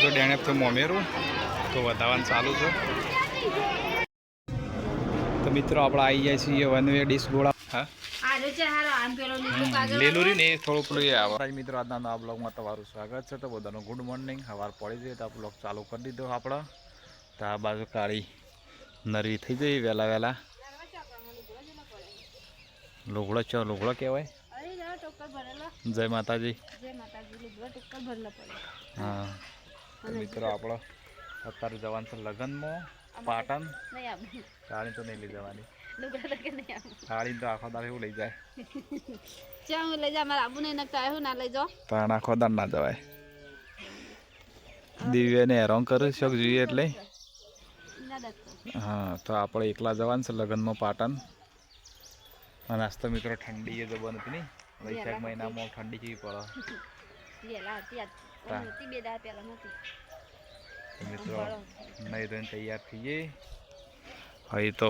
તો ડેણેપ તો મોમેરું તો વધારવાનું ચાલુ છે. તો મિત્રો આપણે આવી જાય છીએ વન વે ડીશ ગોળા. હા લીલું રહ્યું ને એ થોડું પેલું આવે. મિત્રો આજના આ બ્લોગમાં તમારું સ્વાગત છે. તો બધાનું ગુડ મોર્નિંગ. સવાર પડી જાય તો આ બ્લોગ ચાલુ કરી દીધો આપણે. તો આ બાજુ કાળી નરવી થઈ જઈ વહેલા વહેલા. લુગડો ચો લુગડો કહેવાય. જય માતાજી. હા મિત્રો આપણે અત્યારે જવાનું છે લગ્નમાં પાટણ. સાડી તો નહીં લઈ જવાની. સાડી તો આખો દાડ એવું લઈ જાય. પણ આખો દાડ ના જવાય. દિવ્યાને હેરાન કરે શોખ જોઈએ એટલે. હા તો આપણે એકલા જવાનું છે લગ્નમાં પાટણ. અને આજ તો મિત્રો ઠંડી એ જબર નથી નહીં. વૈશાખ મહિનામાં ઠંડી કેવી પડે. મિત્રો નહીં ધોઈને તૈયાર થઈએ. હવે તો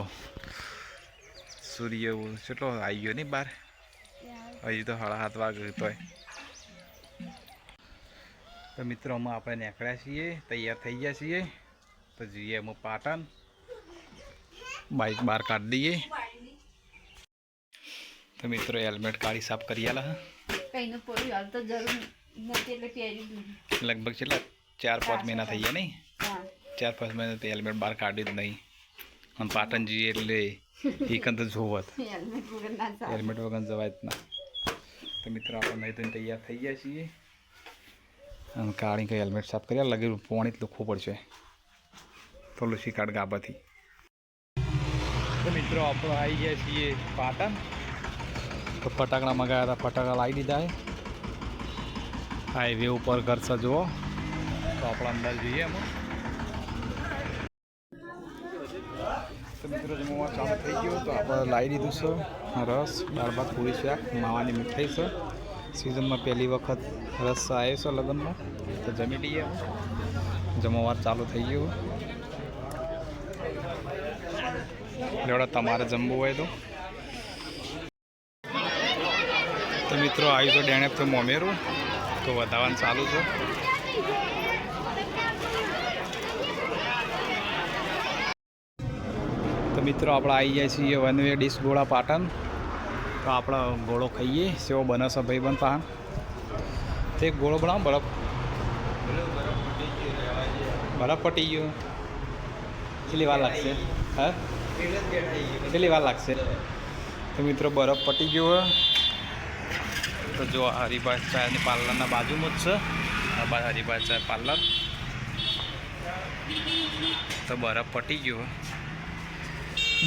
સૂર્ય કેટલો આવી ગયો નહીં બહાર. હજી તો 7:30 વાગે તોય. તો મિત્રો અમે આપણે નીકળ્યા છીએ, તૈયાર થઈ ગયા છીએ. તો જઈએ અમે પાટણ. બાઇક બહાર કાઢી દઈએ. તો મિત્રો હેલ્મેટ કાઢી સાફ કરી આલા. લગભગ કેટલા 4-5 મહિના થઈ ગયા નહીં. 4-5 મહિના તો હેલ્મેટ બહાર કાઢ્યું જ નહીં. અને પાટણ જઈએ એટલે એકન તો જોવત હેલ્મેટ વગર જવાય જ ના. તો મિત્રો આપણે નહીં તો તૈયાર થઈ ગયા છીએ. અને કાઢી કંઈ હેલ્મેટ સાફ કર્યા લગે પાણી જ લખવું પડશે. તો લસી કાઢ ગાબાથી. તો મિત્રો આપણે આવી ગયા છીએ પાટણ. તો ફટાકડા મંગાવ્યા હતા, ફટાકડા લાવી દીધા છે. હાઈવે ઉપર ઘર છે જુઓ. તો આપણે અંદર જઈએ અમે. તો મિત્રો જમવા ચાલુ થઈ ગયો. તો આપણે લાવી દીધું છે રસ, દાળ ભાત, પૂરી શાક, માવાની મીઠાઈ છે. સિઝનમાં પહેલી વખત રસ આવ્યો છે લગ્નમાં. તો જમી લઈએ. જમવા ચાલુ થઈ ગયું. લેવડા તમારે જમવું હોય તો મિત્રો આવી તો ડેણેપ તો મોમેરું તો વધારવાનું ચાલુ છે. તો મિત્રો આપણે આવી જાય છીએ વન વે ડીશ ગોળા પાટણ. તો આપણે ગોળો ખાઈએ. સેવો બને છે ભાઈ બન પાહન. તો એક ગોળો બનાવો. બરફ પટી ગયો. કેટલી વાર લાગશે? હા કેટલી વાર લાગશે? તો મિત્રો બરફ પટી ગયો હોય. તો જો હરિભાઈ ચાયની પાર્લરના બાજુમાં જ છે. આ બાદ હરિભાઈ ચાય પાર્લર. તો બરફ પટી ગયો.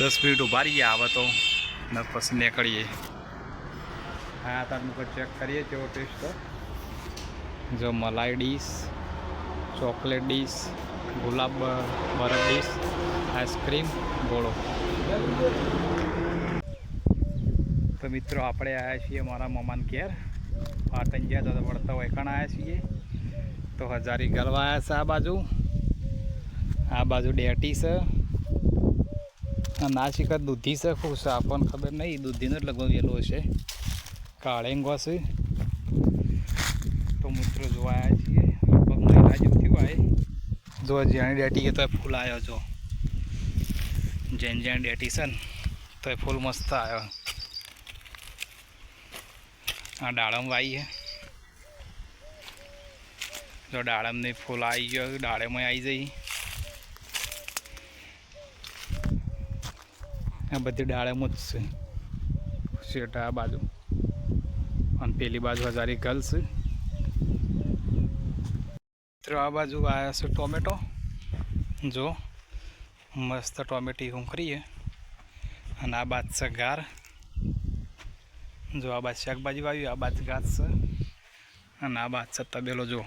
10 મિનિટ ઉભા રહીએ આવે તો ને પછી નીકળીએ. હા તાર ચેક કરીએ કેવો ટેસ્ટ. જો મલાઈ ડીશ, ચોકલેટ ડીશ, ગુલાબ બરફ ડીશ, આઈસ્ક્રીમ, ગોળો. તો મિત્રો આપણે આવ્યા છીએ મારા મમાન ઘેર. પાટણ ગયા તો વળતા વૈકાણ આવ્યા છીએ. તો હજારી ગરવા આવ્યા છે આ બાજુ. આ બાજુ ડેટી છે. ના શીખર દૂધી છે. ખૂબ છે આપણને ખબર નહીં. દૂધીનો જ લગભગ વહેલો હશે. કાળેંગો છે. તો મિત્રો જોવા આવ્યા છીએ. લગભગ મહિના જેવું થયું આવે. જો જ્યાં ડેટી છે તો ફૂલ આવ્યો. જો જ્યાં ડેટી છે ને તો એ ફૂલ મસ્ત આવ્યો. આ દાડમ વાઈ છે. જો દાડમની ફૂલ આવી ગયો. દાડેમાં આવી જઈ. આ બધી દાડેમાં જ છે. શેઠ આ બાજુ અને પેલી બાજુ હજારી ગર્લ્સ. મિત્રો આ બાજુ આવ્યા છે ટોમેટો. જો મસ્ત ટોમેટી ઉંખરીએ. અને આ બાદ છે ગાર. જો આ બાદ શાકભાજી વાવ્યું. આ બાદ ઘાસ છે. અને આ બાદ છે તબેલો. જો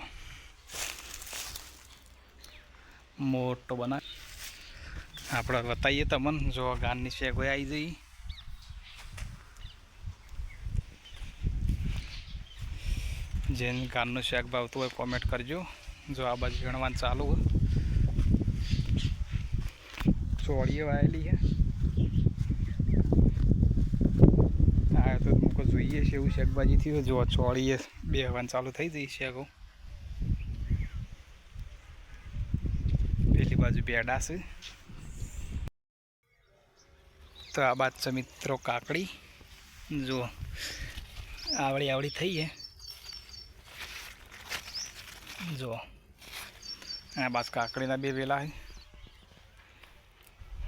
મોટો બનાવે. આપણે બતાવીએ તમને. જો ગારની શેક હોય આવી જઈ. જેને ગારનું શાક ભાવતું હોય કોમેન્ટ કરજો. જો આ બાજુ ગણવાનું ચાલુ હોય. ચોળીએ વાયેલી છે. આ તો મૂકો જોઈએ છે એવું શાકભાજી થયું. જો ચોળીએ બેહવાનું ચાલુ થઈ જઈ શેકો. બાજુ પેડા છે. તો આ બાદ છે મિત્રો કાકડી. જુઓ આવડી આવડી થઈ છે. જુઓ આ બાદ કાકડીના 2 વેલા છે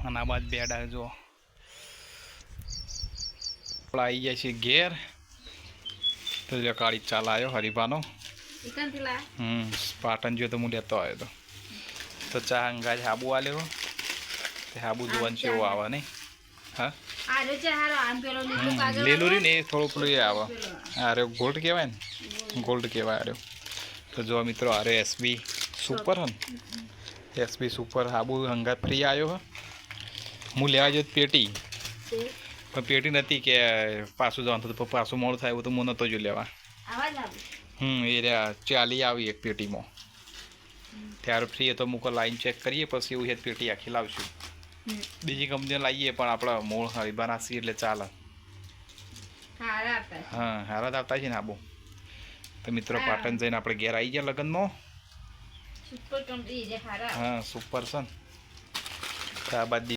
અને આ બાદ બેડા. જુઓ આવી જાય છે ઘેર. તો જો કાળી ચાલ આવ્યો હરીફાનો. પાટણ જો તો હું લેતો આવ્યો તો ચા અંગાજ હાબુ આલ્યો. તે હાબુ જોવાનું છે એવું આવે નહીં. હા લીલું રહ્યું ને એ થોડું પેલું એ આવે. અરે ગોલ્ડ કહેવાય ને, ગોલ્ડ કહેવાય. અરે તો જો મિત્રો અરે એસબી સુપર હે ને, એસબી સુપર હાબુ હંગાત ફ્રી આવ્યો હે. હું લેવા ગયો પેટી, પણ પેટી નથી કે પાછું જવાનું તો પાછું મોડું થાય એવું તો હું નહોતો જો લેવા. એ રહ્યા 40 આવી એક પેટીમાં. ત્યારે ફ્રી તો મૂકો લાઈન ચેક કરીએ પછી એવું છે પેટી આખી લાવશું. બીજી કંપનીઓ લાવીએ પણ આપણે મૂળ હરીબાના છીએ એટલે ચાલે. હા હારા જ આવતા છે ને આબુ. તો મિત્રો પાટણ જઈને આપણે ઘેર આવી ગયા લગ્નમાં. હા સુપર છે ને. આ બાદ